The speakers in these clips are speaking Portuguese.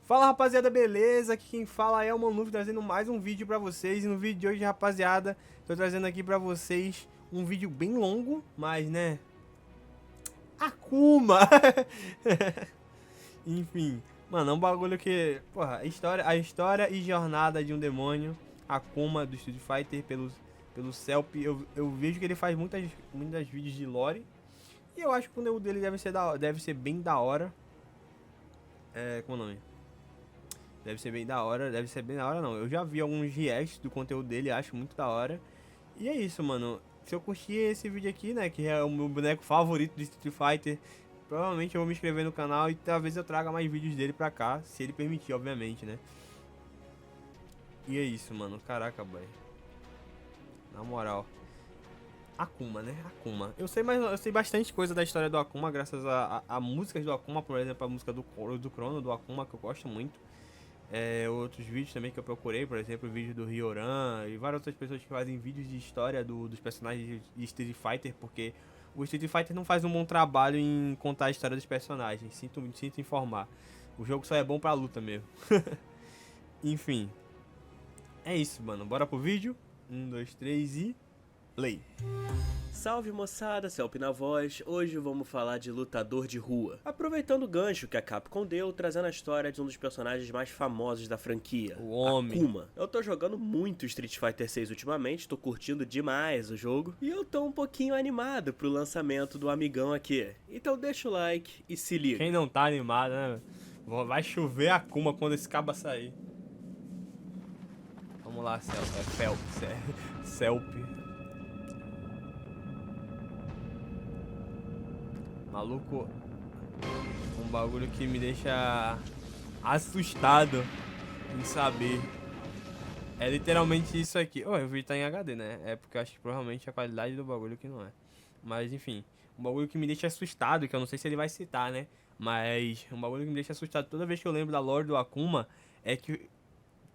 Fala rapaziada, beleza? Aqui quem fala é o Manuf trazendo mais um vídeo pra vocês. E no vídeo de hoje, rapaziada, tô trazendo aqui pra vocês um vídeo bem longo, mas né, Akuma! Enfim, mano, é um bagulho que, porra, a história e jornada de um demônio, Akuma do Street Fighter pelo Celp. Eu vejo que ele faz muitas vídeos de lore. E eu acho que o conteúdo dele deve ser bem da hora. Como é o nome? Deve ser bem da hora não. Eu já vi alguns reacts do conteúdo dele, acho muito da hora. E é isso, mano. Se eu curtir esse vídeo aqui, né, que é o meu boneco favorito de Street Fighter, provavelmente eu vou me inscrever no canal e talvez eu traga mais vídeos dele pra cá, se ele permitir, obviamente, né. E é isso, mano. Caraca, boy. Na moral. Akuma, né? Akuma. Eu sei bastante coisa da história do Akuma, graças a músicas do Akuma, por exemplo, a música do Chrono do Akuma, que eu gosto muito. Outros vídeos também que eu procurei, por exemplo, o vídeo do Ryoran e várias outras pessoas que fazem vídeos de história dos personagens de Street Fighter, porque o Street Fighter não faz um bom trabalho em contar a história dos personagens, sinto informar. O jogo só é bom pra luta mesmo. Enfim, é isso, mano. Bora pro vídeo. 1, 2, 3 e... play. Salve moçada, Celp na voz, hoje vamos falar de lutador de rua. Aproveitando o gancho que a Capcom deu, trazendo a história de um dos personagens mais famosos da franquia, O homem. Akuma. Eu tô jogando muito Street Fighter 6 ultimamente, tô curtindo demais o jogo, e eu tô um pouquinho animado pro lançamento do amigão aqui. Então deixa o like e se liga. Quem não tá animado, né? Vai chover Akuma quando esse caba sair. Vamos lá, Celp. Maluco, um bagulho que me deixa assustado em saber. É literalmente isso aqui. Oh, eu vi tá em HD, né? É porque eu acho que provavelmente a qualidade do bagulho que não é. Mas enfim, um bagulho que me deixa assustado, que eu não sei se ele vai citar, né? Mas um bagulho que me deixa assustado toda vez que eu lembro da lore do Akuma é que,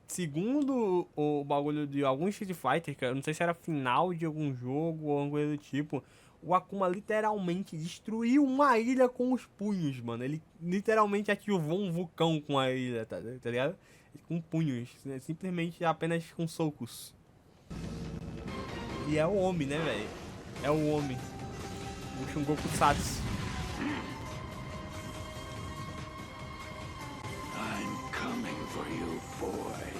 segundo o bagulho de algum Street Fighter, que eu não sei se era final de algum jogo ou alguma coisa do tipo, o Akuma literalmente destruiu uma ilha com os punhos, mano. Ele literalmente ativou um vulcão com a ilha, tá ligado? Com punhos, né? Simplesmente apenas com socos. E é o homem, né, velho? É o homem. O Shungoku Satsu. I'm coming for you, boy.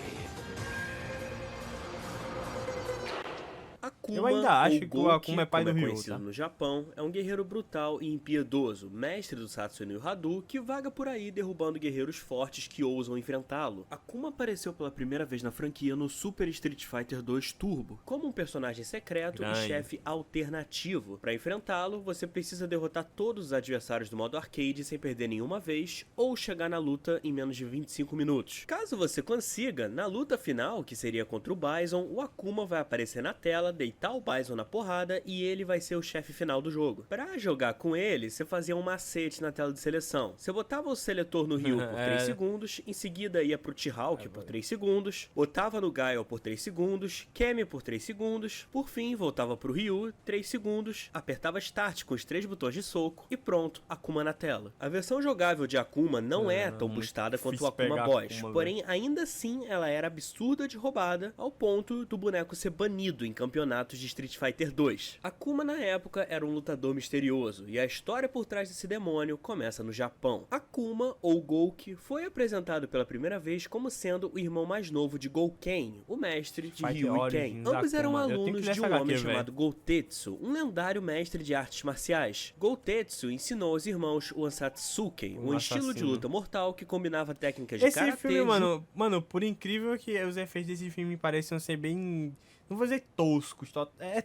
Akuma, Eu ainda acho ou que o Gouki, Akuma é pai como do Ryu, conhecido tá? no Japão, é um guerreiro brutal e impiedoso, mestre do Satsui no Hadu, que vaga por aí derrubando guerreiros fortes que ousam enfrentá-lo. Akuma apareceu pela primeira vez na franquia no Super Street Fighter 2 Turbo, como um personagem secreto Grande. e chefe alternativo. Para enfrentá-lo, você precisa derrotar todos os adversários do modo arcade sem perder nenhuma vez, ou chegar na luta em menos de 25 minutos. Caso você consiga, na luta final, que seria contra o Bison, o Akuma vai aparecer na tela, deitar o Bison na porrada e ele vai ser o chefe final do jogo. Pra jogar com ele, você fazia um macete na tela de seleção. Você botava o seletor no Ryu por 3 segundos, em seguida ia pro T-Hawk por 3 segundos, botava no Gaio por 3 segundos, Kemi por 3 segundos, por fim voltava pro Ryu, 3 segundos, apertava Start com os 3 botões de soco e pronto, Akuma na tela. A versão jogável de Akuma não é tão boostada quanto o difícil Akuma pegar Boss, Akuma, porém ainda assim ela era absurda de roubada ao ponto do boneco ser banido em campeonatos de Street Fighter 2. Akuma na época era um lutador misterioso e a história por trás desse demônio começa no Japão. Akuma, ou Gouki, foi apresentado pela primeira vez como sendo o irmão mais novo de Gouken, o mestre de Fighter Ryu e Ken. Origins, Ambos eram Akuma. Eu tenho que alunos ler de um essa homem HQ, chamado Goutetsu, um lendário mestre de artes marciais. Goutetsu ensinou aos irmãos o Ansatsuken, um estilo de assassino. luta mortal que combinava técnicas de Esse karatê, filme, mano, por incrível que os efeitos desse filme pareçam ser bem... Não vou dizer toscos,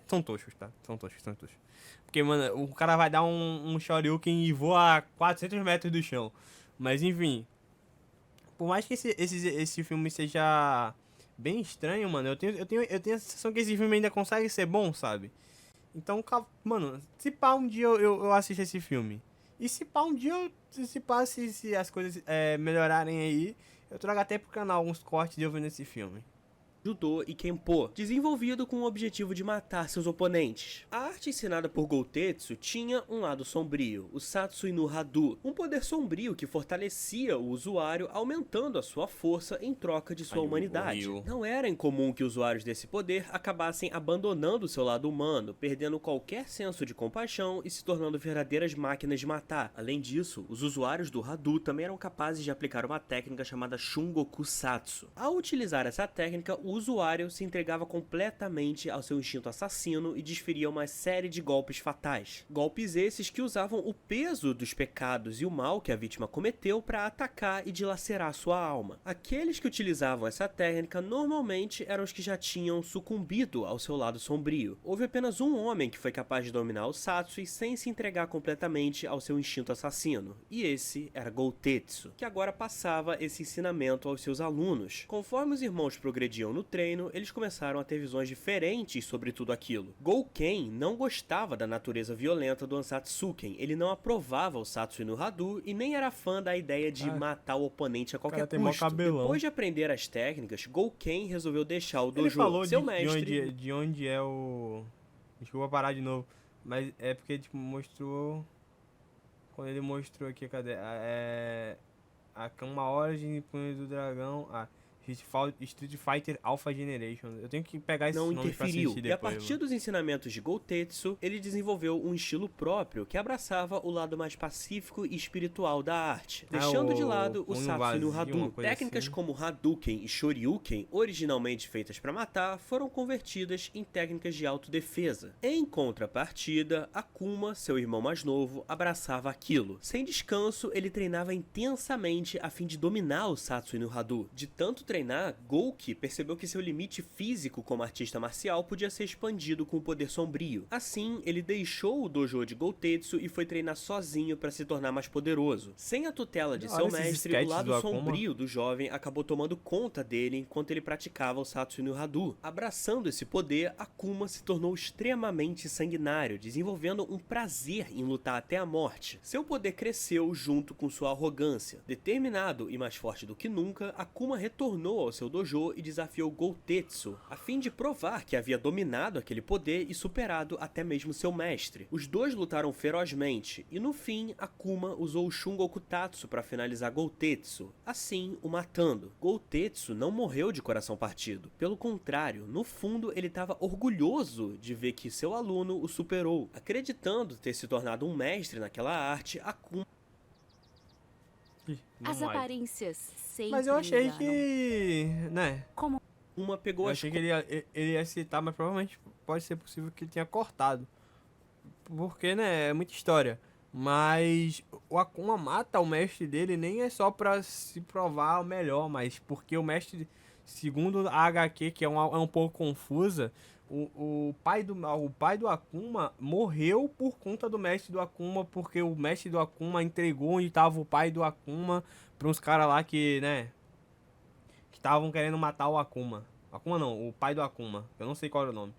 são toscos, tá? São toscos. Porque, mano, o cara vai dar um Shoryuken e voa a 400 metros do chão. Mas, enfim. Por mais que esse filme seja bem estranho, mano, eu tenho a sensação que esse filme ainda consegue ser bom, sabe? Então, mano, se pá um dia eu assisto esse filme. E se pá um dia, se as coisas melhorarem aí, eu trago até pro canal alguns cortes de eu vendo esse filme. Judô e Kenpo, desenvolvido com o objetivo de matar seus oponentes. A arte ensinada por Goutetsu tinha um lado sombrio, o Satsui no Hadu, um poder sombrio que fortalecia o usuário, aumentando a sua força em troca de sua humanidade. Não era incomum que usuários desse poder acabassem abandonando seu lado humano, perdendo qualquer senso de compaixão e se tornando verdadeiras máquinas de matar. Além disso, os usuários do Hadu também eram capazes de aplicar uma técnica chamada Shungoku Satsu. Ao utilizar essa técnica, o usuário se entregava completamente ao seu instinto assassino e desferia uma série de golpes fatais. Golpes esses que usavam o peso dos pecados e o mal que a vítima cometeu para atacar e dilacerar sua alma. Aqueles que utilizavam essa técnica normalmente eram os que já tinham sucumbido ao seu lado sombrio. Houve apenas um homem que foi capaz de dominar o Satsui sem se entregar completamente ao seu instinto assassino, e esse era Goutetsu, que agora passava esse ensinamento aos seus alunos. Conforme os irmãos progrediam no treino, eles começaram a ter visões diferentes sobre tudo aquilo. Gouken não gostava da natureza violenta do Ansatsuken, ele não aprovava o Satsui no Hadu e nem era fã da ideia de matar o oponente a qualquer custo. Depois de aprender as técnicas, Gouken resolveu deixar o dojo, seu mestre... De onde é o... Desculpa parar de novo, mas é porque tipo, mostrou... Quando ele mostrou aqui, cadê? Uma Origin, Punho do Dragão... Street Fighter Alpha Generation. Eu tenho que pegar esse não nome interferiu. Pra e a partir dos ensinamentos de Goutetsu, ele desenvolveu um estilo próprio que abraçava o lado mais pacífico e espiritual da arte, deixando de lado o Satsui no Hadu. Técnicas assim, como Hadouken e Shoryuken, originalmente feitas para matar, foram convertidas em técnicas de autodefesa. Em contrapartida, Akuma, seu irmão mais novo, abraçava aquilo. Sem descanso, ele treinava intensamente a fim de dominar o Satsui no Hadu. De tanto treinar, Gouki percebeu que seu limite físico como artista marcial podia ser expandido com o poder sombrio. Assim, ele deixou o dojo de Goutetsu e foi treinar sozinho para se tornar mais poderoso. Sem a tutela de seu mestre, o lado sombrio do jovem acabou tomando conta dele enquanto ele praticava o Satsui no Hadu. Abraçando esse poder, Akuma se tornou extremamente sanguinário, desenvolvendo um prazer em lutar até a morte. Seu poder cresceu junto com sua arrogância. Determinado e mais forte do que nunca, Akuma retornou ao seu dojo e desafiou Goutetsu, a fim de provar que havia dominado aquele poder e superado até mesmo seu mestre. Os dois lutaram ferozmente, e no fim, Akuma usou o Shungoku Tatsu para finalizar Goutetsu, assim o matando. Goutetsu não morreu de coração partido, pelo contrário, no fundo ele estava orgulhoso de ver que seu aluno o superou. Acreditando ter se tornado um mestre naquela arte, Akuma... As aparências sempre. Mas eu achei que, né? Como uma pegou eu achei que ele ia citar, mas provavelmente pode ser possível que ele tenha cortado. Porque, né, é muita história. Mas o Akuma mata o mestre dele nem é só pra se provar o melhor, mas porque o mestre, segundo a HQ, que é um pouco confusa, o pai do Akuma morreu por conta do mestre do Akuma, porque o mestre do Akuma entregou onde estava o pai do Akuma pra uns caras lá que, né, que estavam querendo matar o Akuma. Akuma não, o pai do Akuma, eu não sei qual era o nome.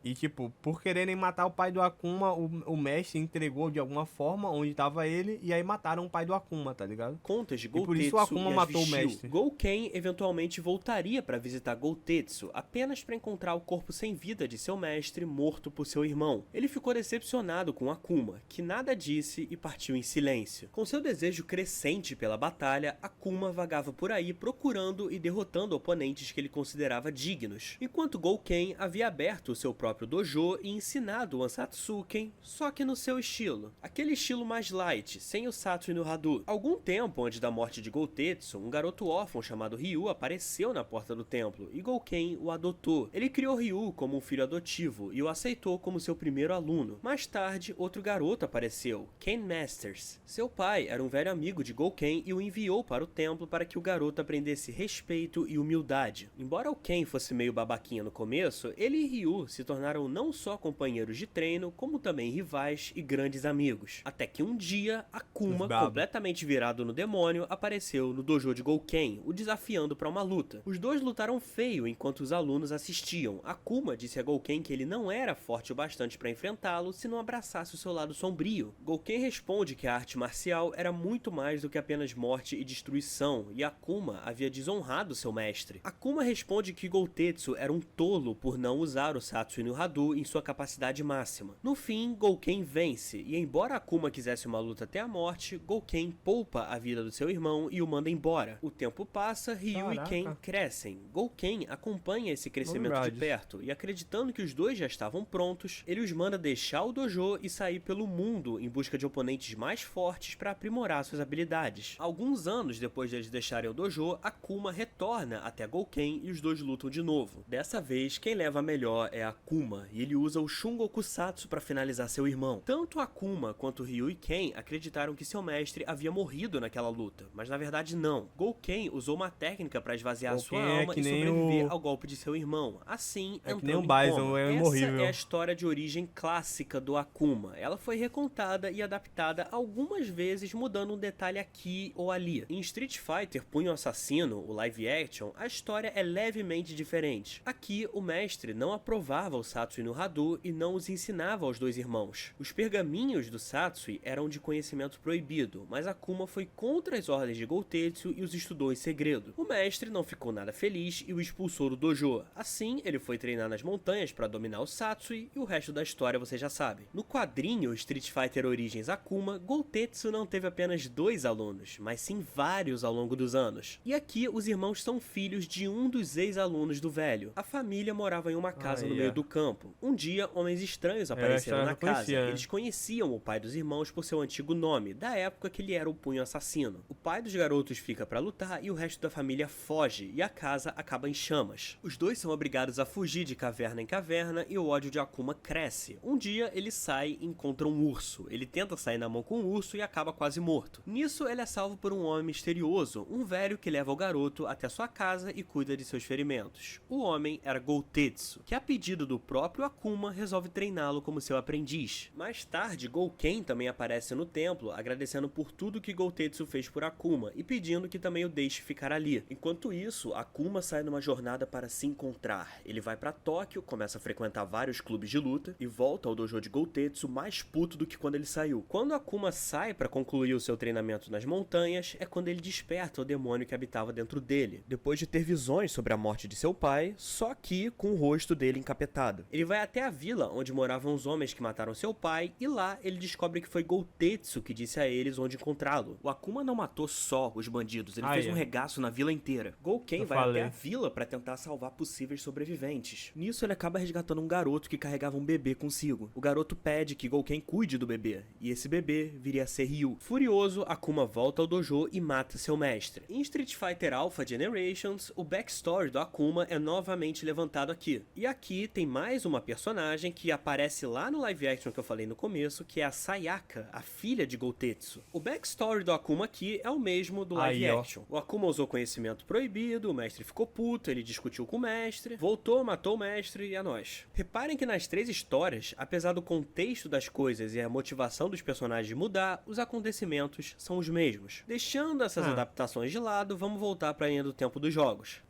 E, tipo, por quererem matar o pai do Akuma, o mestre entregou de alguma forma onde tava ele, e aí mataram o pai do Akuma, tá ligado? Contas de Goutetsu, e por isso o Akuma matou o mestre. Gouken eventualmente voltaria para visitar Goutetsu, apenas para encontrar o corpo sem vida de seu mestre, morto por seu irmão. Ele ficou decepcionado com Akuma, que nada disse e partiu em silêncio. Com seu desejo crescente pela batalha, Akuma vagava por aí procurando e derrotando oponentes que ele considerava dignos, enquanto Gouken havia aberto o seu próprio dojo e ensinado o Ansatsuken, só que no seu estilo. Aquele estilo mais light, sem o Satsui no Hadu. Algum tempo antes da morte de Goutetsu, um garoto órfão chamado Ryu apareceu na porta do templo e Gouken o adotou. Ele criou Ryu como um filho adotivo e o aceitou como seu primeiro aluno. Mais tarde, outro garoto apareceu, Ken Masters. Seu pai era um velho amigo de Gouken e o enviou para o templo para que o garoto aprendesse respeito e humildade. Embora o Ken fosse meio babaquinha no começo, ele e Ryu se tornaram tornaram não só companheiros de treino, como também rivais e grandes amigos. Até que um dia, Akuma, completamente virado no demônio, apareceu no dojo de Gouken, o desafiando para uma luta. Os dois lutaram feio enquanto os alunos assistiam. Akuma disse a Gouken que ele não era forte o bastante para enfrentá-lo se não abraçasse o seu lado sombrio. Gouken responde que a arte marcial era muito mais do que apenas morte e destruição, e Akuma havia desonrado seu mestre. Akuma responde que Goutetsu era um tolo por não usar o Satsui no Hado em sua capacidade máxima. No fim, Gouken vence, e embora Akuma quisesse uma luta até a morte, Gouken poupa a vida do seu irmão e o manda embora. O tempo passa, Ryu e Ken crescem. Gouken acompanha esse crescimento de perto, e acreditando que os dois já estavam prontos, ele os manda deixar o dojo e sair pelo mundo em busca de oponentes mais fortes para aprimorar suas habilidades. Alguns anos depois deles deixarem o dojo, Akuma retorna até Gouken e os dois lutam de novo. Dessa vez, quem leva a melhor é Akuma, e ele usa o Shungokusatsu para finalizar seu irmão. Tanto Akuma quanto Ryu e Ken acreditaram que seu mestre havia morrido naquela luta, mas na verdade não. Gouken usou uma técnica para esvaziar sua alma e sobreviver ao golpe de seu irmão. Assim, entrando que nem o em Bison, coma. é Essa imorrível. é a história de origem clássica do Akuma. Ela foi recontada e adaptada algumas vezes, mudando um detalhe aqui ou ali. Em Street Fighter Punho Assassino, o live action, a história é levemente diferente. Aqui, o mestre não aprovava o Satsui no Hado e não os ensinava aos dois irmãos. Os pergaminhos do Satsui eram de conhecimento proibido, mas Akuma foi contra as ordens de Goutetsu e os estudou em segredo. O mestre não ficou nada feliz e o expulsou do dojo. Assim, ele foi treinar nas montanhas para dominar o Satsui e o resto da história você já sabe. No quadrinho Street Fighter Origins Akuma, Goutetsu não teve apenas 2 alunos, mas sim vários ao longo dos anos. E aqui, os irmãos são filhos de um dos ex-alunos do velho. A família morava em uma casa no meio do campo. Um dia, homens estranhos apareceram na casa. Eles conheciam o pai dos irmãos por seu antigo nome, da época que ele era o Punho Assassino. O pai dos garotos fica pra lutar e o resto da família foge, e a casa acaba em chamas. Os dois são obrigados a fugir de caverna em caverna e o ódio de Akuma cresce. Um dia, ele sai e encontra um urso. Ele tenta sair na mão com o urso e acaba quase morto. Nisso, ele é salvo por um homem misterioso, um velho que leva o garoto até sua casa e cuida de seus ferimentos. O homem era Goutetsu, que a pedido do próprio Akuma resolve treiná-lo como seu aprendiz. Mais tarde, Gouken também aparece no templo, agradecendo por tudo que Goutetsu fez por Akuma e pedindo que também o deixe ficar ali. Enquanto isso, Akuma sai numa jornada para se encontrar. Ele vai para Tóquio, começa a frequentar vários clubes de luta e volta ao dojo de Goutetsu mais puto do que quando ele saiu. Quando Akuma sai para concluir o seu treinamento nas montanhas, é quando ele desperta o demônio que habitava dentro dele, depois de ter visões sobre a morte de seu pai, só que com o rosto dele encapetado. Ele vai até a vila onde moravam os homens que mataram seu pai, e lá ele descobre que foi Goutetsu que disse a eles onde encontrá-lo. O Akuma não matou só os bandidos, ele fez um regaço na vila inteira. Gouken vai até a vila para tentar salvar possíveis sobreviventes. Nisso ele acaba resgatando um garoto que carregava um bebê consigo. O garoto pede que Gouken cuide do bebê, e esse bebê viria a ser Ryu. Furioso, Akuma volta ao dojo e mata seu mestre. Em Street Fighter Alpha Generations, o backstory do Akuma é novamente levantado aqui. E aqui tem mais uma personagem que aparece lá no live action que eu falei no começo, que é a Sayaka, a filha de Goutetsu. O backstory do Akuma aqui é o mesmo do live action. O Akuma usou conhecimento proibido, o mestre ficou puto, ele discutiu com o mestre, voltou, matou o mestre e é nóis. Reparem que nas 3 histórias, apesar do contexto das coisas e a motivação dos personagens mudar, os acontecimentos são os mesmos. Deixando essas adaptações de lado, vamos voltar para a linha do tempo dos jogos.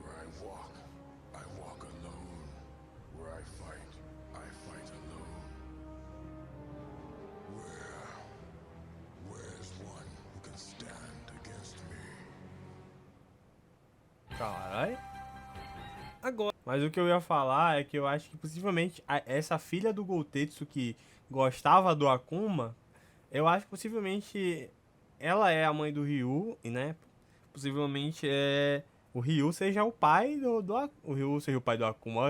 Where I walk alone. Where I fight alone. Where's one who can stand against me? Caralho. Agora, Mas o que eu ia falar é que eu acho que possivelmente essa filha do Goutetsu que gostava do Akuma, eu acho que possivelmente ela é a mãe do Ryu, e né? Possivelmente o Ryu seja o pai o Ryu seja o pai do Akuma,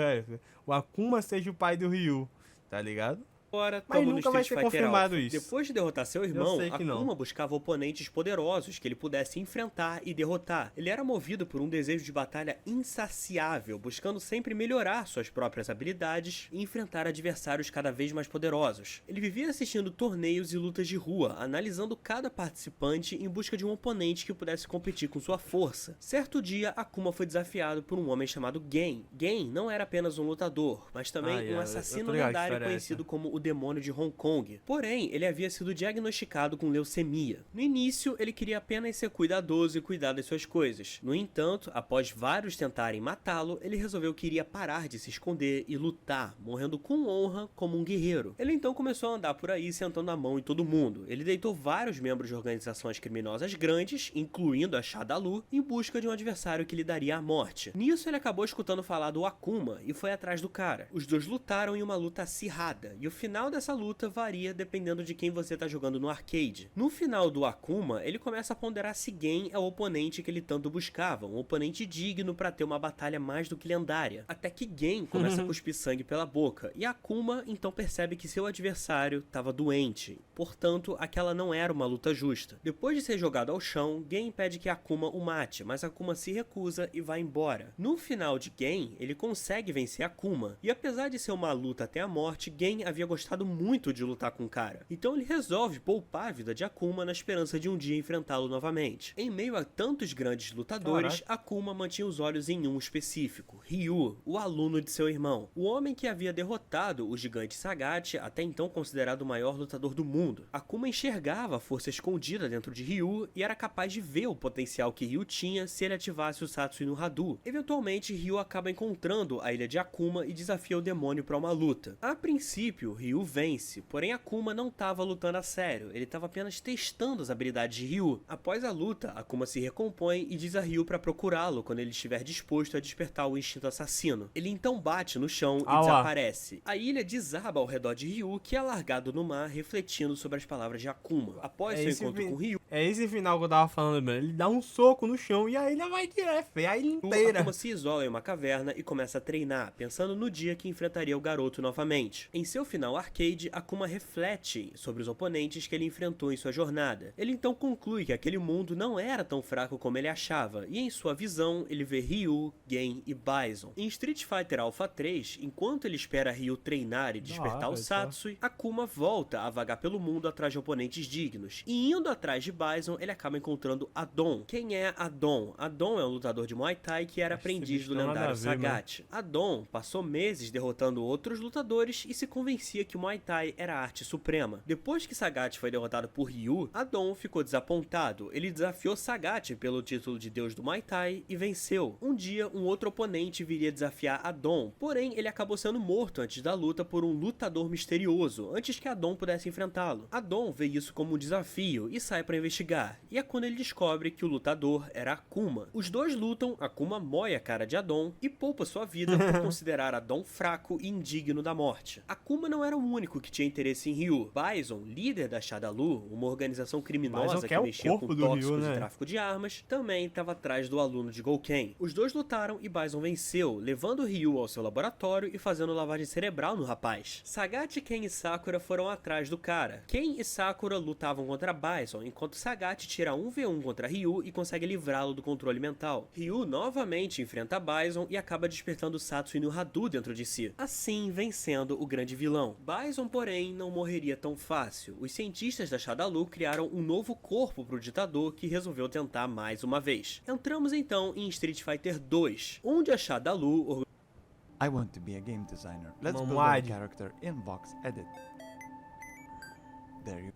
o Akuma seja o pai do Ryu, tá ligado? Agora, Mas tamo no nunca vai Street ser Fighter confirmado Alpha. isso. Depois de derrotar seu irmão, sei que não. Akuma buscava oponentes poderosos que ele pudesse enfrentar e derrotar. Ele era movido por um desejo de batalha insaciável, buscando sempre melhorar suas próprias habilidades e enfrentar adversários cada vez mais poderosos. Ele vivia assistindo torneios e lutas de rua, analisando cada participante em busca de um oponente que pudesse competir com sua força. Certo dia, Akuma foi desafiado por um homem chamado Gen. Gen não era apenas um lutador, mas também um assassino lendário conhecido como o Demônio de Hong Kong. Porém, ele havia sido diagnosticado com leucemia. No início, ele queria apenas ser cuidadoso e cuidar das suas coisas. No entanto, após vários tentarem matá-lo, ele resolveu que iria parar de se esconder e lutar, morrendo com honra como um guerreiro. Ele então começou a andar por aí sentando a mão em todo mundo. Ele deitou vários membros de organizações criminosas grandes, incluindo a Shadalu, em busca de um adversário que lhe daria a morte. Nisso, ele acabou escutando falar do Akuma e foi atrás do cara. Os dois lutaram em uma luta acirrada, e o final dessa luta varia dependendo de quem você tá jogando no arcade. No final do Akuma, ele começa a ponderar se Gen é o oponente que ele tanto buscava, um oponente digno para ter uma batalha mais do que lendária. Até que Gen começa a cuspir sangue pela boca, e Akuma então percebe que seu adversário estava doente. Portanto, aquela não era uma luta justa. Depois de ser jogado ao chão, Gen pede que Akuma o mate, mas Akuma se recusa e vai embora. No final de Gen, ele consegue vencer Akuma, e apesar de ser uma luta até a morte, Gen havia gostado muito de lutar com o cara. Então ele resolve poupar a vida de Akuma na esperança de um dia enfrentá-lo novamente. Em meio a tantos grandes lutadores, Akuma mantinha os olhos em um específico, Ryu, o aluno de seu irmão. O homem que havia derrotado o gigante Sagat, até então considerado o maior lutador do mundo. Akuma enxergava a força escondida dentro de Ryu e era capaz de ver o potencial que Ryu tinha se ele ativasse o Satsui no Hadu. Eventualmente, Ryu acaba encontrando a ilha de Akuma e desafia o demônio para uma luta. A princípio, Ryu vence, porém Akuma não estava lutando a sério, ele estava apenas testando as habilidades de Ryu. Após a luta, Akuma se recompõe e diz a Ryu para procurá-lo quando ele estiver disposto a despertar o instinto assassino. Ele então bate no chão e desaparece. A ilha desaba ao redor de Ryu, que é largado no mar, refletindo sobre as palavras de Akuma. Após seu encontro com Ryu, é esse final que eu tava falando, mano. Ele dá um soco no chão e a ilha vai direto, a ilha inteira. Akuma se isola em uma caverna e começa a treinar, pensando no dia que enfrentaria o garoto novamente. Em seu final arcade, Akuma reflete sobre os oponentes que ele enfrentou em sua jornada. Ele então conclui que aquele mundo não era tão fraco como ele achava, e em sua visão, ele vê Ryu, Gen e Bison. Em Street Fighter Alpha 3, enquanto ele espera Ryu treinar e despertar o Satsui, Akuma volta a vagar pelo mundo atrás de oponentes dignos. E indo atrás de Bison, ele acaba encontrando Adon. Quem é Adon? Adon é um lutador de Muay Thai que era aprendiz do lendário Sagat. Adon passou meses derrotando outros lutadores e se convencia que o Muay Thai era a arte suprema. Depois que Sagat foi derrotado por Ryu, Adon ficou desapontado. Ele desafiou Sagat pelo título de deus do Muay Thai e venceu. Um dia, um outro oponente viria desafiar Adon, porém ele acabou sendo morto antes da luta por um lutador misterioso, antes que Adon pudesse enfrentá-lo. Adon vê isso como um desafio e sai para investigar, e é quando ele descobre que o lutador era Akuma. Os dois lutam, Akuma moe a cara de Adon e poupa sua vida por considerar Adon fraco e indigno da morte. Akuma não era o único que tinha interesse em Ryu. Bison, líder da Shadalu, uma organização criminosa que mexia com tóxicos e tráfico de armas, também estava atrás do aluno de Gouken. Os dois lutaram e Bison venceu, levando Ryu ao seu laboratório e fazendo lavagem cerebral no rapaz. Sagat, Ken e Sakura foram atrás do cara. Ken e Sakura lutavam contra Bison, enquanto Sagat tira 1v1 contra Ryu e consegue livrá-lo do controle mental. Ryu novamente enfrenta Bison e acaba despertando Satsui no Hadu dentro de si, assim vencendo o grande vilão. Bison, porém, não morreria tão fácil. Os cientistas da Shadalu criaram um novo corpo para o ditador que resolveu tentar mais uma vez. Entramos então em Street Fighter 2, onde a Shadalu I want to be a game designer. Let's build a character in Vox Edit. There you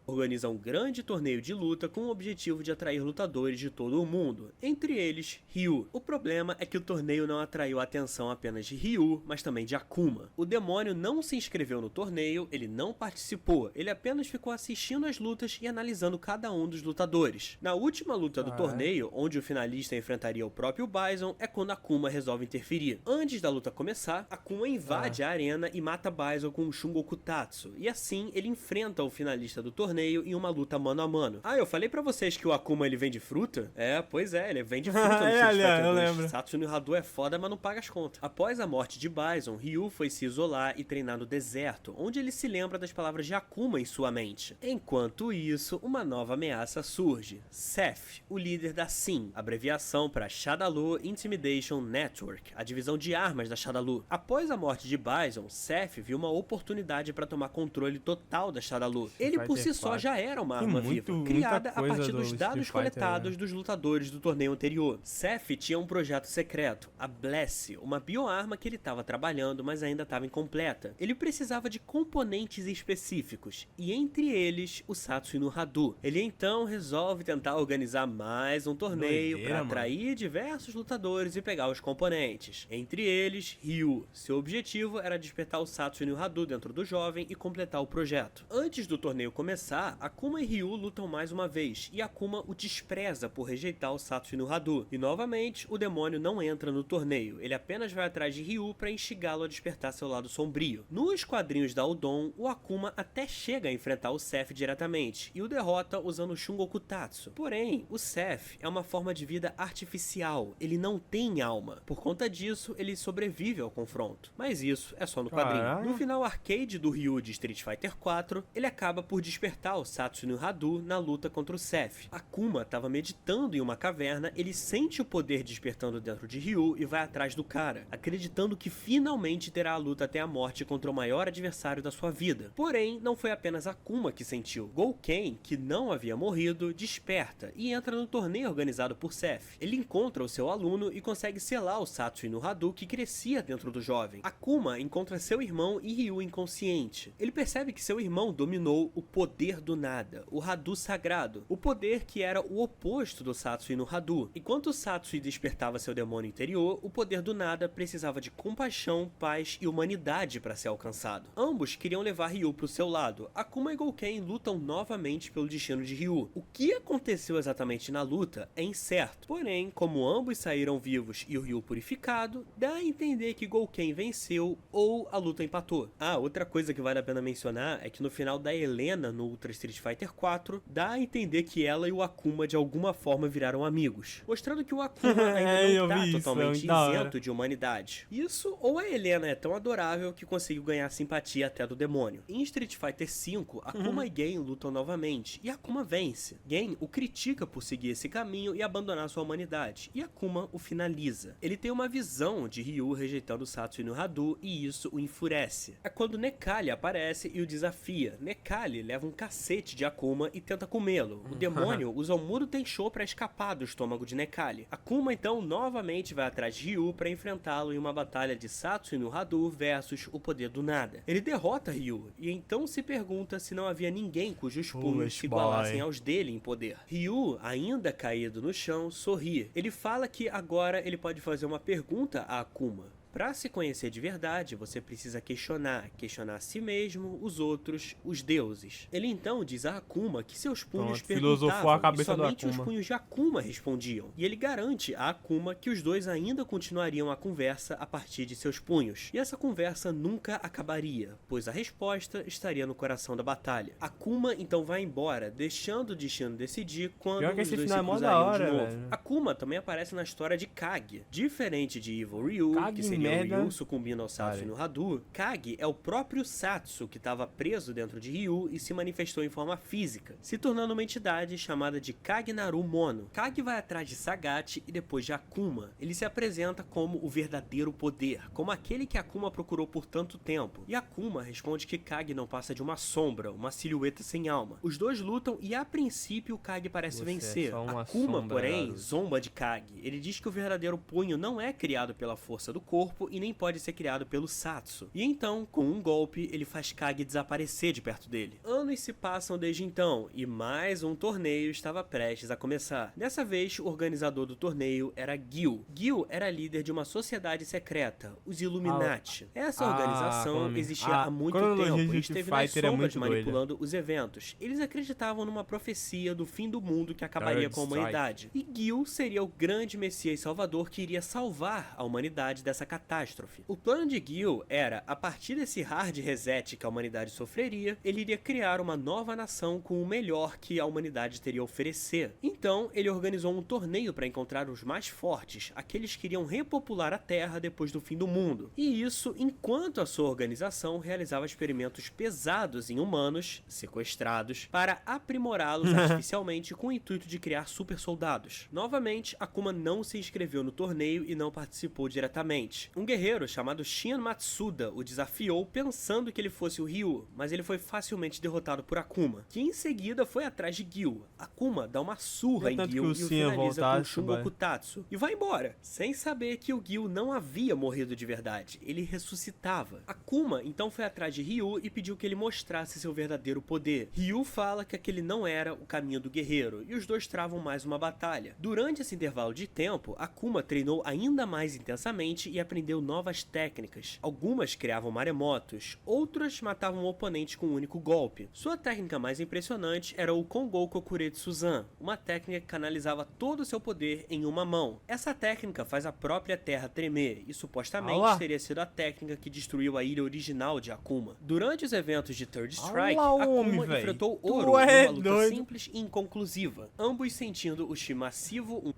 organiza um grande torneio de luta com o objetivo de atrair lutadores de todo o mundo, entre eles Ryu. O problema é que o torneio não atraiu a atenção apenas de Ryu, mas também de Akuma. O demônio não se inscreveu no torneio, ele não participou, ele apenas ficou assistindo as lutas e analisando cada um dos lutadores. Na última luta do torneio, onde o finalista enfrentaria o próprio Bison, é quando Akuma resolve interferir. Antes da luta começar, Akuma invade a arena e mata Bison com um Shungoku Tatsu, e assim ele enfrenta o finalista do torneio torneio em uma luta mano a mano. Ah, eu falei pra vocês que o Akuma ele vende fruta? Pois é, ele vende fruta no Street Fighter eu 2. lembro. Satsune Hadu é foda, mas não paga as contas. Após a morte de Bison, Ryu foi se isolar e treinar no deserto, onde ele se lembra das palavras de Akuma em sua mente. Enquanto isso, uma nova ameaça surge. Seth, o líder da SIN, abreviação para Shadaloo Intimidation Network, a divisão de armas da Shadaloo. Após a morte de Bison, Seth viu uma oportunidade para tomar controle total da Shadaloo. Ele por si só já era uma arma viva, criada a partir dos dados coletados dos lutadores do torneio anterior. Seth tinha um projeto secreto, a Bless, uma bioarma que ele estava trabalhando, mas ainda estava incompleta. Ele precisava de componentes específicos, e entre eles, o Satsui Hadu. Ele então resolve tentar organizar mais um torneio para atrair diversos lutadores e pegar os componentes. Entre eles, Ryu. Seu objetivo era despertar o Satsui Hadu dentro do jovem e completar o projeto. Antes do torneio começar, Akuma e Ryu lutam mais uma vez, e Akuma o despreza por rejeitar o Satsui Hadu. E novamente, o demônio não entra no torneio, ele apenas vai atrás de Ryu para instigá-lo a despertar seu lado sombrio. Nos quadrinhos da Udon, o Akuma até chega a enfrentar o Seth diretamente, e o derrota usando o Shungoku Tatsu. Porém, o Seth é uma forma de vida artificial, ele não tem alma. Por conta disso, ele sobrevive ao confronto. Mas isso é só no quadrinho. No final arcade do Ryu de Street Fighter 4, ele acaba por despertar o Satsui Hadu na luta contra o Seth. Akuma estava meditando em uma caverna, ele sente o poder despertando dentro de Ryu e vai atrás do cara, acreditando que finalmente terá a luta até a morte contra o maior adversário da sua vida. Porém, não foi apenas Akuma que sentiu. Gouken, que não havia morrido, desperta e entra no torneio organizado por Seth. Ele encontra o seu aluno e consegue selar o Satsui Hadu que crescia dentro do jovem. Akuma encontra seu irmão e Ryu inconsciente. Ele percebe que seu irmão dominou o poder do nada, o Hadu sagrado, o poder que era o oposto do Satsui Hadu. Enquanto o Satsui despertava seu demônio interior, o poder do nada precisava de compaixão, paz e humanidade para ser alcançado. Ambos queriam levar Ryu pro seu lado. Akuma e Gouken lutam novamente pelo destino de Ryu. O que aconteceu exatamente na luta é incerto. Porém, como ambos saíram vivos e o Ryu purificado, dá a entender que Gouken venceu ou a luta empatou. Outra coisa que vale a pena mencionar é que no final da Helena no Ultra Street Fighter 4, dá a entender que ela e o Akuma de alguma forma viraram amigos, mostrando que o Akuma ainda não tá totalmente isento de humanidade. Isso ou a Helena é tão adorável que conseguiu ganhar simpatia até do demônio. Em Street Fighter V, Akuma e Gen lutam novamente, e Akuma vence. Gen o critica por seguir esse caminho e abandonar sua humanidade, e Akuma o finaliza. Ele tem uma visão de Ryu rejeitando o Satsui Hadu e isso o enfurece. É quando Necalli aparece e o desafia. Necalli leva um cacete de Akuma e tenta comê-lo. O demônio usa o Muro Tenshou para escapar do estômago de Necalli. Akuma então novamente vai atrás de Ryu para enfrentá-lo em uma batalha de Satsui Hadu versus o poder do nada. Ele derrota Ryu e então se pergunta se não havia ninguém cujos punhos se igualassem aos dele em poder. Ryu, ainda caído no chão, sorri. Ele fala que agora ele pode fazer uma pergunta a Akuma. Para se conhecer de verdade, você precisa questionar a si mesmo, os outros, os deuses. Ele então diz a Akuma que seus punhos perguntavam e somente os punhos de Akuma respondiam. E ele garante a Akuma que os dois ainda continuariam a conversa a partir de seus punhos. E essa conversa nunca acabaria, pois a resposta estaria no coração da batalha. Akuma então vai embora, deixando o destino decidir quando os dois se cruzariam de novo. Akuma também aparece na história de Kage. Diferente de Evil Ryu, que seria o Ryu sucumbindo ao Satsui Hadu, Kage é o próprio Satsu que estava preso dentro de Ryu e se manifestou em forma física, se tornando uma entidade chamada de Kagnaru Mono. Kage vai atrás de Sagat e depois de Akuma. Ele se apresenta como o verdadeiro poder, como aquele que Akuma procurou por tanto tempo. E Akuma responde que Kage não passa de uma sombra, uma silhueta sem alma. Os dois lutam e a princípio Kage parece vencer. Akuma, porém, zomba de Kage. Ele diz que o verdadeiro punho não é criado pela força do corpo e nem pode ser criado pelo Satsu. E então, com um golpe, ele faz Kage desaparecer de perto dele. Anos se passam desde então, e mais um torneio estava prestes a começar. Dessa vez, o organizador do torneio era Gil. Gil era líder de uma sociedade secreta, os Illuminati. Essa organização existia há muito tempo e esteve nas sombras manipulando os eventos. Eles acreditavam numa profecia do fim do mundo que acabaria com a humanidade. E Gil seria o grande Messias Salvador que iria salvar a humanidade dessa catástrofe. catástrofe. O plano de Gil era, a partir desse hard reset que a humanidade sofreria, ele iria criar uma nova nação com o melhor que a humanidade teria a oferecer. Então, ele organizou um torneio para encontrar os mais fortes, aqueles que iriam repopular a Terra depois do fim do mundo. E isso enquanto a sua organização realizava experimentos pesados em humanos, sequestrados, para aprimorá-los artificialmente com o intuito de criar super soldados. Novamente, Akuma não se inscreveu no torneio e não participou diretamente. Um guerreiro chamado Shin Matsuda o desafiou pensando que ele fosse o Ryu, mas ele foi facilmente derrotado por Akuma, que em seguida foi atrás de Gil. Akuma dá uma surra em Gil e o finaliza com Shungoku Tatsu e vai embora, sem saber que o Gil não havia morrido de verdade, ele ressuscitava. Akuma então foi atrás de Ryu e pediu que ele mostrasse seu verdadeiro poder. Ryu fala que aquele não era o caminho do guerreiro e os dois travam mais uma batalha. Durante esse intervalo de tempo, Akuma treinou ainda mais intensamente e aprendeu novas técnicas. Algumas criavam maremotos, outras matavam o oponente com um único golpe. Sua técnica mais impressionante era o Kongou Kokuretsu-zan, uma técnica que canalizava todo o seu poder em uma mão. Essa técnica faz a própria terra tremer e supostamente teria sido a técnica que destruiu a ilha original de Akuma. Durante os eventos de Third Strike, Akuma enfrentou Oro numa luta simples e inconclusiva, ambos sentindo o chi massivo.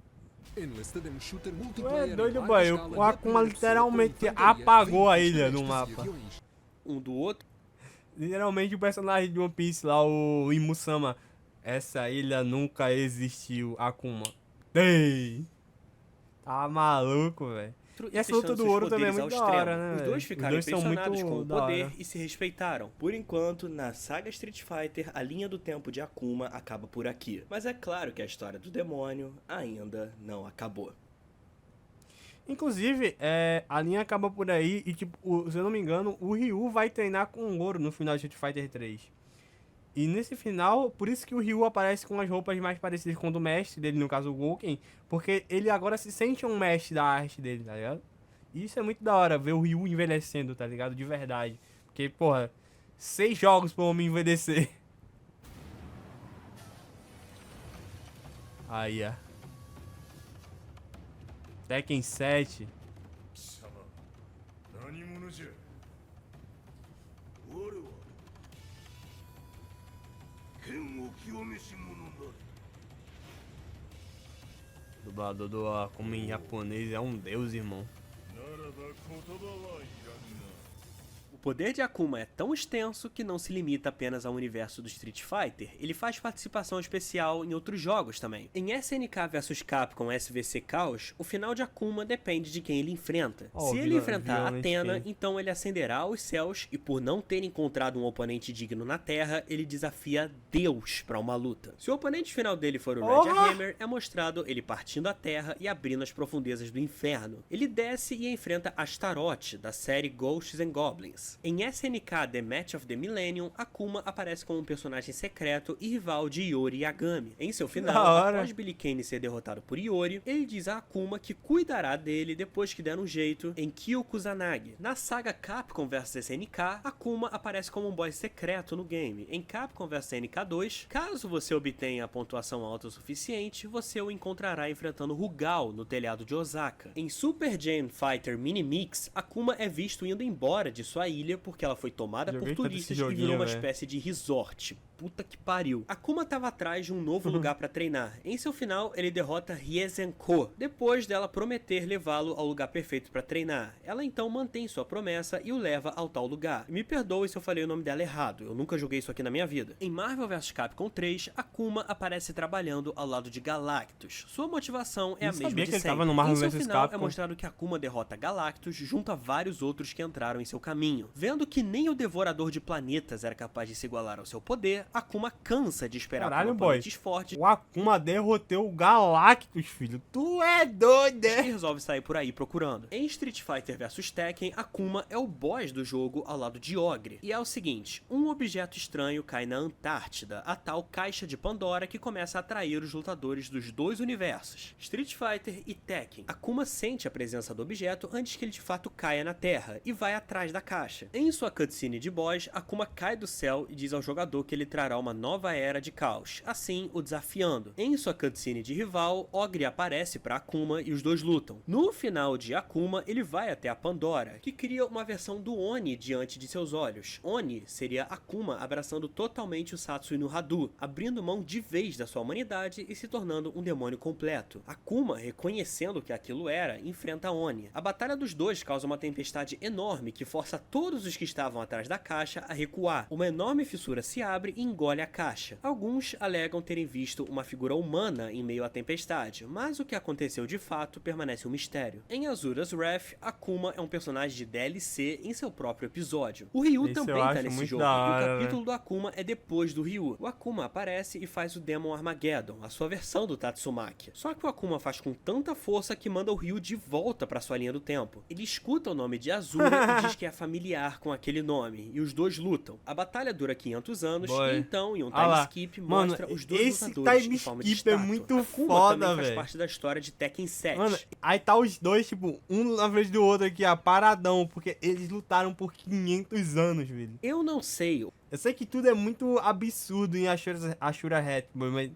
Tu é doido, boy. O Akuma literalmente apagou a ilha no mapa. Um do outro. Literalmente o personagem de One Piece lá, o Imusama. Essa ilha nunca existiu, Akuma. Ei! Tá maluco, velho. E essa luta do Ouro também é muito da hora, né? Os dois ficaram impressionados com o poder e se respeitaram. Por enquanto, na saga Street Fighter, a linha do tempo de Akuma acaba por aqui. Mas é claro que a história do demônio ainda não acabou. Inclusive, a linha acaba por aí e, tipo, se eu não me engano, o Ryu vai treinar com o Ouro no final de Street Fighter 3. E nesse final, por isso que o Ryu aparece com as roupas mais parecidas com o do mestre dele, no caso o Gouken, porque ele agora se sente um mestre da arte dele, tá ligado? E isso é muito da hora, ver o Ryu envelhecendo, tá ligado? De verdade. Porque, porra, 6 jogos pro homem envelhecer. Aí, ó. Tekken 7. O dublador do Akuma em japonês é um deus, irmão. O poder de Akuma é tão extenso que não se limita apenas ao universo do Street Fighter, ele faz participação especial em outros jogos também. Em SNK vs Capcom SVC Chaos, o final de Akuma depende de quem ele enfrenta. Se ele enfrentar Athena, então ele ascenderá aos céus e por não ter encontrado um oponente digno na Terra, ele desafia Deus para uma luta. Se o oponente final dele for o Red Hammer, é mostrado ele partindo a Terra e abrindo as profundezas do inferno. Ele desce e enfrenta Astaroth, da série Ghosts and Goblins. Em SNK The Match of the Millennium, Akuma aparece como um personagem secreto e rival de Iori Yagami. Em seu final, após Billy Kane ser derrotado por Iori, ele diz a Akuma que cuidará dele depois que der um jeito em Kyokusanagi. Na saga Capcom vs SNK, Akuma aparece como um boss secreto no game. Em Capcom vs SNK 2, caso você obtenha a pontuação alta o suficiente, você o encontrará enfrentando Rugal no telhado de Osaka. Em Super Jam Fighter Mini Mix, Akuma é visto indo embora de sua ilha porque ela foi tomada por turistas e virou uma espécie de resort. Puta que pariu. Akuma estava atrás de um novo lugar para treinar. Em seu final, ele derrota Riezenko, depois dela prometer levá-lo ao lugar perfeito para treinar. Ela então mantém sua promessa e o leva ao tal lugar. Me perdoe se eu falei o nome dela errado, eu nunca joguei isso aqui na minha vida. Em Marvel vs Capcom 3, Akuma aparece trabalhando ao lado de Galactus. Sua motivação é a mesma de sempre. Em seu final, é mostrado que Akuma derrota Galactus junto a vários outros que entraram em seu caminho. Vendo que nem o Devorador de Planetas era capaz de se igualar ao seu poder, Akuma cansa de esperar por oponentes fortes. O Akuma derrotou o Galactus, filho. Tu é doido, E resolve sair por aí procurando. Em Street Fighter vs Tekken, Akuma é o boss do jogo ao lado de Ogre. E é o seguinte, um objeto estranho cai na Antártida, a tal caixa de Pandora que começa a atrair os lutadores dos dois universos, Street Fighter e Tekken. Akuma sente a presença do objeto antes que ele de fato caia na Terra e vai atrás da caixa. caixa. Em sua cutscene de boss, Akuma cai do céu e diz ao jogador que ele trará uma nova era de caos, assim o desafiando. Em sua cutscene de rival, Ogre aparece para Akuma e os dois lutam. No final de Akuma, ele vai até a Pandora, que cria uma versão do Oni diante de seus olhos. Oni seria Akuma abraçando totalmente o Satsui no Hadu, abrindo mão de vez da sua humanidade e se tornando um demônio completo. Akuma, reconhecendo o que aquilo era, enfrenta Oni. A batalha dos dois causa uma tempestade enorme que força todos os que estavam atrás da caixa a recuar. Uma enorme fissura se abre e engole a caixa. Alguns alegam terem visto uma figura humana em meio à tempestade, mas o que aconteceu de fato permanece um mistério. Em Asura's Wrath, Akuma é um personagem de DLC em seu próprio episódio. O Ryu Isso também eu tá acho nesse muito jogo, da e hora, o capítulo do Akuma é depois do Ryu. O Akuma aparece e faz o Demon Armageddon, a sua versão do Tatsumaki. Só que o Akuma faz com tanta força que manda o Ryu de volta pra sua linha do tempo. Ele escuta o nome de Azura e diz que é familiar com aquele nome, e os dois lutam. A batalha dura 500 anos, Boy. e então, em um Ah time lá. skip, Mano, mostra os dois esse lutadores time em forma de skip é estátua. muito Akuma foda, também faz velho. parte da história de Tekken 7. Mano, aí tá os dois, tipo, um na frente do outro aqui, ó, paradão, porque eles lutaram por 500 anos, velho. Eu não sei. Eu sei que tudo é muito absurdo em Ashura Hatboy, mas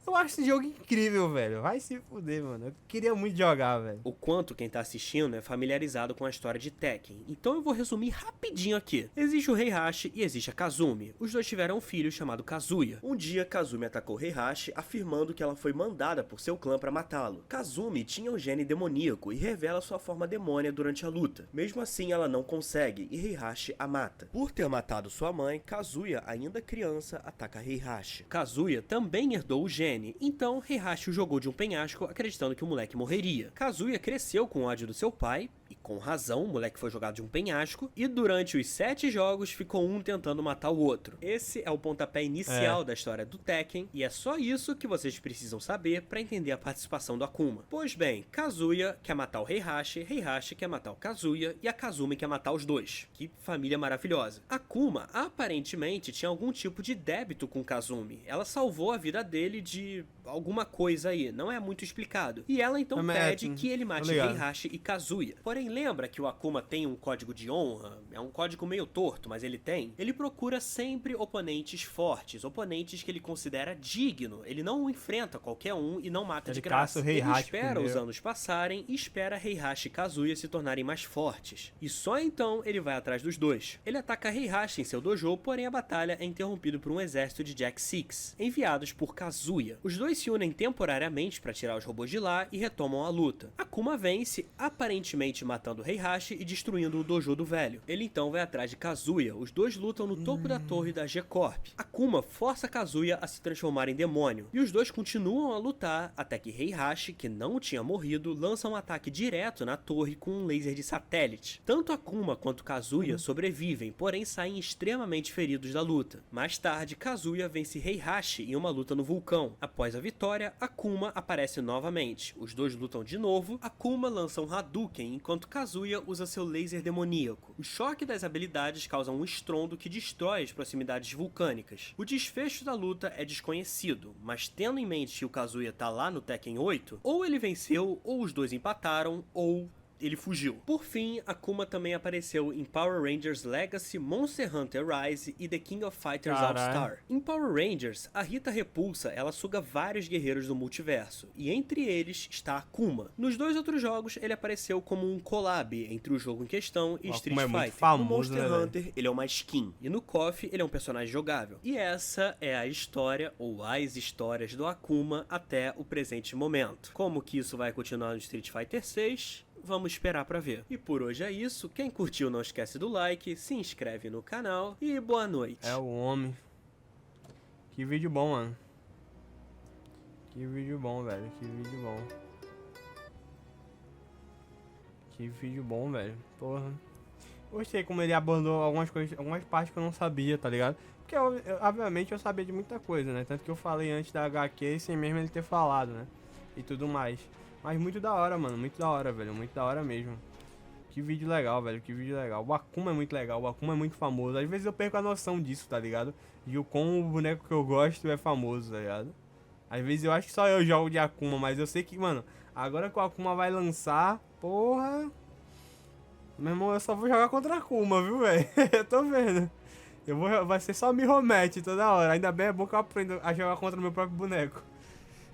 eu acho esse jogo incrível, velho. Vai se fuder, mano. Eu queria muito jogar, velho. O quanto quem tá assistindo é familiarizado com a história de Tekken. Então eu vou resumir rapidinho aqui. Existe o Heihachi e existe a Kazumi. Os dois tiveram um filho chamado Kazuya. Um dia, Kazumi atacou Heihachi, afirmando que ela foi mandada por seu clã pra matá-lo. Kazumi tinha um gene demoníaco e revela sua forma demônia durante a luta. Mesmo assim, ela não consegue e Heihachi a mata. Por ter matado sua mãe, Kazuya, ainda criança, ataca Heihachi. Kazuya também herdou o gene. Então, Heihachi o jogou de um penhasco acreditando que o moleque morreria. Kazuya cresceu com ódio do seu pai, e com razão, o moleque foi jogado de um penhasco, e durante os 7 jogos ficou um tentando matar o outro. Esse é o pontapé inicial da história do Tekken, e é só isso que vocês precisam saber pra entender a participação do Akuma. Pois bem, Kazuya quer matar o Heihachi, Heihachi quer matar o Kazuya, e a Kazumi quer matar os dois. Que família maravilhosa. Akuma, aparentemente, tinha algum tipo de débito com Kazumi. Ela salvou a vida dele de alguma coisa aí, não é muito explicado. E ela então pede que ele mate Heihachi e Kazuya. Porém, lembra que o Akuma tem um código de honra? É um código meio torto, mas ele tem. Ele procura sempre oponentes fortes, oponentes que ele considera digno. Ele não enfrenta qualquer um e não mata de graça. Ele espera os anos passarem e espera Heihachi e Kazuya se tornarem mais fortes. E só então ele vai atrás dos dois. Ele ataca Heihachi em seu dojo, porém a batalha é interrompida por um exército de Jack Six, enviados por Kazuya. Os dois se unem temporariamente para tirar os robôs de lá e retomam a luta. Akuma vence, aparentemente matando Heihachi e destruindo o dojo do velho. Ele então vai atrás de Kazuya. Os dois lutam no topo da torre da G-Corp. Akuma força Kazuya a se transformar em demônio. E os dois continuam a lutar até que Heihachi, que não tinha morrido, lança um ataque direto na torre com um laser de satélite. Tanto Akuma quanto Kazuya sobrevivem, porém saem extremamente feridos da luta. Mais tarde, Kazuya vence Heihachi em uma luta no vulcão. Após a vitória, Akuma aparece novamente. Os dois lutam de novo. Akuma lança um Hadouken, enquanto Kazuya usa seu laser demoníaco. O choque das habilidades causa um estrondo que destrói as proximidades vulcânicas. O desfecho da luta é desconhecido, mas tendo em mente que o Kazuya tá lá no Tekken 8, ou ele venceu, ou os dois empataram, ou ele fugiu. Por fim, Akuma também apareceu em Power Rangers Legacy, Monster Hunter Rise e The King of Fighters All-Star. Em Power Rangers, a Rita Repulsa ela suga vários guerreiros do multiverso, e entre eles está Akuma. Nos dois outros jogos, ele apareceu como um collab entre o jogo em questão e Street Fighter. Famoso, no Monster Hunter, ele é uma skin, e no KOF, ele é um personagem jogável. E essa é a história, ou as histórias do Akuma até o presente momento. Como que isso vai continuar no Street Fighter 6? Vamos esperar pra ver. E por hoje é isso. Quem curtiu não esquece do like, se inscreve no canal e boa noite. É o homem. Que vídeo bom, mano. Que vídeo bom, velho. Que vídeo bom. Que vídeo bom, velho. Porra. Gostei como ele abandou algumas coisas, algumas partes que eu não sabia, tá ligado? Porque obviamente eu sabia de muita coisa, né? Tanto que eu falei antes da HQ sem mesmo ele ter falado, né? E tudo mais. Mas muito da hora, mano. Muito da hora, velho. Muito da hora mesmo. Que vídeo legal, velho. Que vídeo legal. O Akuma é muito legal. O Akuma é muito famoso. Às vezes eu perco a noção disso, tá ligado? De como o boneco que eu gosto é famoso, tá ligado? Às vezes eu acho que só eu jogo de Akuma. Mas eu sei que, mano, agora que o Akuma vai lançar, porra... Meu irmão, eu só vou jogar contra a Kuma, viu, velho? Eu tô vendo. Vai ser só mirror match toda hora. Ainda bem, é bom que eu aprendo a jogar contra o meu próprio boneco.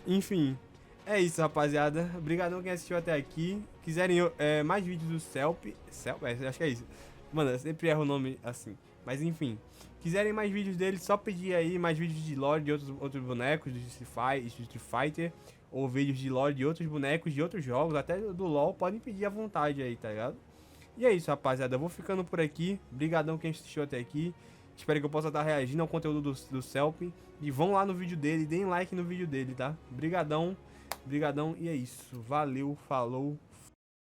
Enfim, é isso, rapaziada. Obrigadão quem assistiu até aqui. Quiserem mais vídeos do Celp... acho que é isso. Mano, eu sempre erro o nome assim. Mas enfim, quiserem mais vídeos dele, só pedir aí mais vídeos de lore de outros bonecos, do Street Fighter. Ou vídeos de lore de outros bonecos, de outros jogos, até do LoL. Podem pedir à vontade aí, tá ligado? E é isso, rapaziada. Eu vou ficando por aqui. Obrigadão quem assistiu até aqui. Espero que eu possa estar reagindo ao conteúdo do Celp. E vão lá no vídeo dele, deem like no vídeo dele, tá? Brigadão, brigadão. E é isso. Valeu, falou.